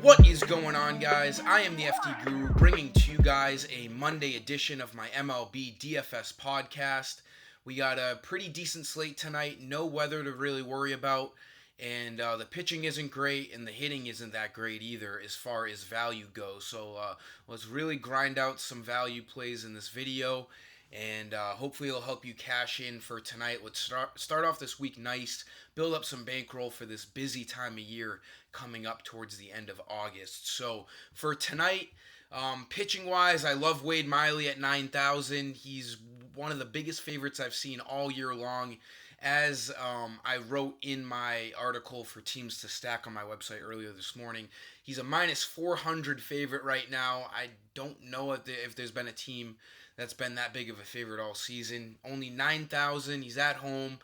What is going on, guys? I am the FD Guru, bringing to you guys a Monday edition of my MLB DFS podcast. We got a pretty decent slate tonight, no weather to really worry about, and the pitching isn't great, and the hitting isn't that great either as far as value goes. So let's really grind out some value plays in this video, and hopefully it'll help you cash in for tonight. Let's start off this week nice, build up some bankroll for this busy time of year coming up towards the end of August. So for tonight, pitching wise, I love Wade Miley at 9,000. He's one of the biggest favorites I've seen all year long. As I wrote in my article for teams to stack on my website earlier this morning, he's a minus 400 favorite right now. I don't know if there's been a team that's been that big of a favorite all season. Only 9,000. He's at home.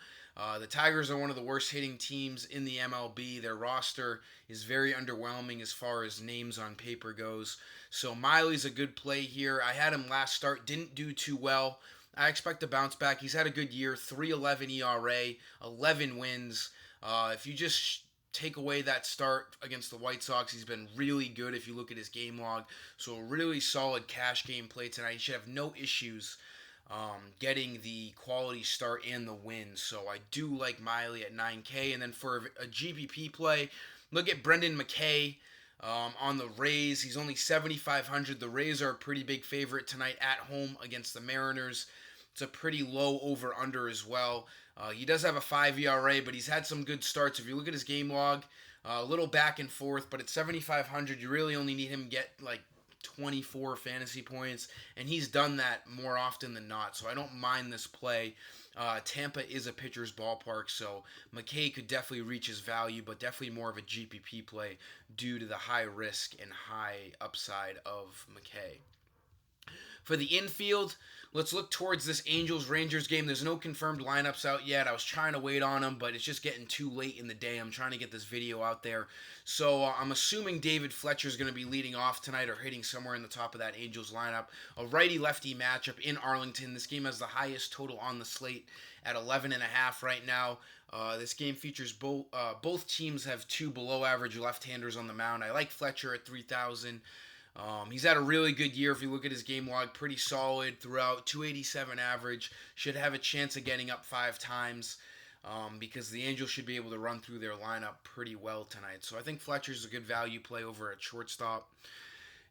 The Tigers are one of the worst hitting teams in the MLB. Their roster is very underwhelming as far as names on paper goes. So Miley's a good play here. I had him last start, didn't do too well. I expect to bounce back. He's had a good year, 3.11 ERA, 11 wins. If you just take away that start against the White Sox, he's been really good if you look at his game log. So a really solid cash game play tonight. He should have no issues getting the quality start and the win. So I do like Miley at 9K. And then for a GPP play, look at Brendan McKay on the Rays. He's only 7,500. The Rays are a pretty big favorite tonight at home against the Mariners. It's a pretty low over-under as well. He does have a 5 ERA, but he's had some good starts. If you look at his game log, a little back and forth, but at 7,500, you really only need him to get like 24 fantasy points, and he's done that more often than not, so I don't mind this play. Tampa is a pitcher's ballpark, so McKay could definitely reach his value, but definitely more of a GPP play due to the high risk and high upside of McKay. For the infield, let's look towards this Angels-Rangers game. There's no confirmed lineups out yet. I was trying to wait on them, but it's just getting too late in the day. I'm trying to get this video out there. So I'm assuming David Fletcher is going to be leading off tonight or hitting somewhere in the top of that Angels lineup. A righty-lefty matchup in Arlington. This game has the highest total on the slate at 11.5 right now. This game features both teams have two below-average left-handers on the mound. I like Fletcher at 3,000. He's had a really good year if you look at his game log. Pretty solid throughout, 287 average. Should have a chance of getting up 5 times because the Angels should be able to run through their lineup pretty well tonight. So I think Fletcher's a good value play over at shortstop.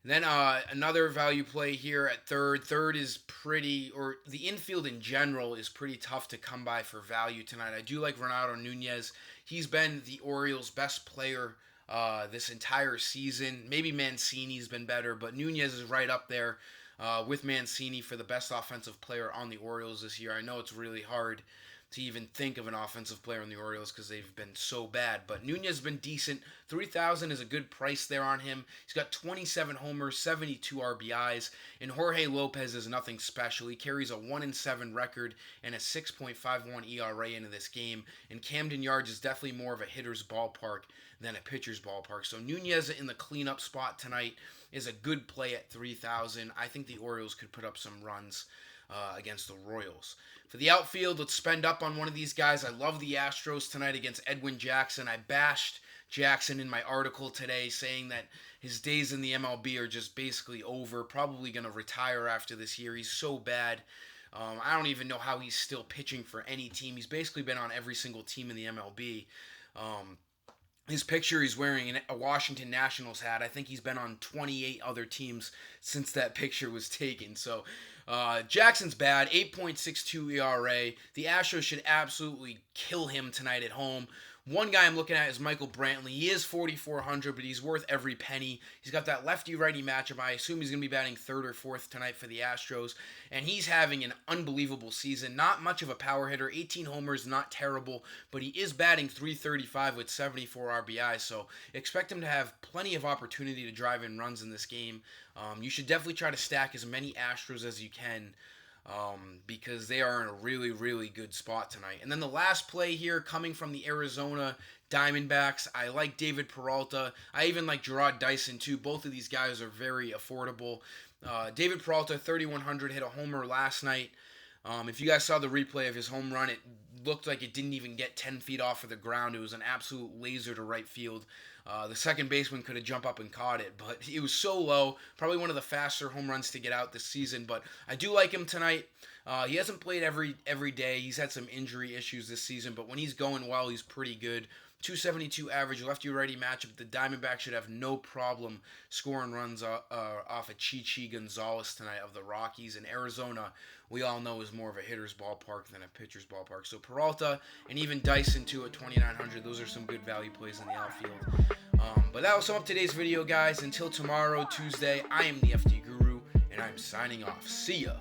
And then another value play here at third. Third is the infield in general is pretty tough to come by for value tonight. I do like Ronaldo Nunez. He's been the Orioles' best player this entire season. Maybe Mancini's been better, but Nunez is right up there with Mancini for the best offensive player on the Orioles this year. I know it's really hard to even think of an offensive player on the Orioles because they've been so bad, but Nunez has been decent. 3,000 is a good price there on him. He's got 27 homers, 72 RBIs, and Jorge Lopez is nothing special. He carries a 1-7 record and a 6.51 ERA into this game, and Camden Yards is definitely more of a hitter's ballpark than a pitcher's ballpark. So Nunez in the cleanup spot tonight is a good play at 3,000. I think the Orioles could put up some runs against the Royals. For the outfield, let's spend up on one of these guys. I love the Astros tonight against Edwin Jackson. I bashed Jackson in my article today saying that his days in the MLB are just basically over. Probably going to retire after this year. He's so bad. I don't even know how he's still pitching for any team. He's basically been on every single team in the MLB. His picture, he's wearing a Washington Nationals hat. I think he's been on 28 other teams since that picture was taken. So Jackson's bad, 8.62 ERA. The Astros should absolutely kill him tonight at home. One guy I'm looking at is Michael Brantley. He is 4,400, but he's worth every penny. He's got that lefty-righty matchup. I assume he's going to be batting third or fourth tonight for the Astros, and he's having an unbelievable season. Not much of a power hitter. 18 homers, not terrible, but he is batting .335 with 74 RBI, so expect him to have plenty of opportunity to drive in runs in this game. You should definitely try to stack as many Astros as you can, because they are in a really, really good spot tonight. And then the last play here coming from the Arizona Diamondbacks, I like David Peralta. I even like Gerard Dyson too. Both of these guys are very affordable. David Peralta, 3,100, hit a homer last night. If you guys saw the replay of his home run, it looked like it didn't even get 10 feet off of the ground. It was an absolute laser to right field. The second baseman could have jumped up and caught it, but it was so low. Probably one of the faster home runs to get out this season, but I do like him tonight. He hasn't played every day. He's had some injury issues this season, but when he's going well, he's pretty good. 272 average, lefty-righty matchup. The Diamondbacks should have no problem scoring runs off of Chi Gonzalez tonight of the Rockies. And Arizona, we all know, is more of a hitter's ballpark than a pitcher's ballpark. So Peralta and even Dyson, too, at 2,900. Those are some good value plays in the outfield. But that will sum up today's video, guys. Until tomorrow, Tuesday, I am the FD Guru, and I'm signing off. See ya.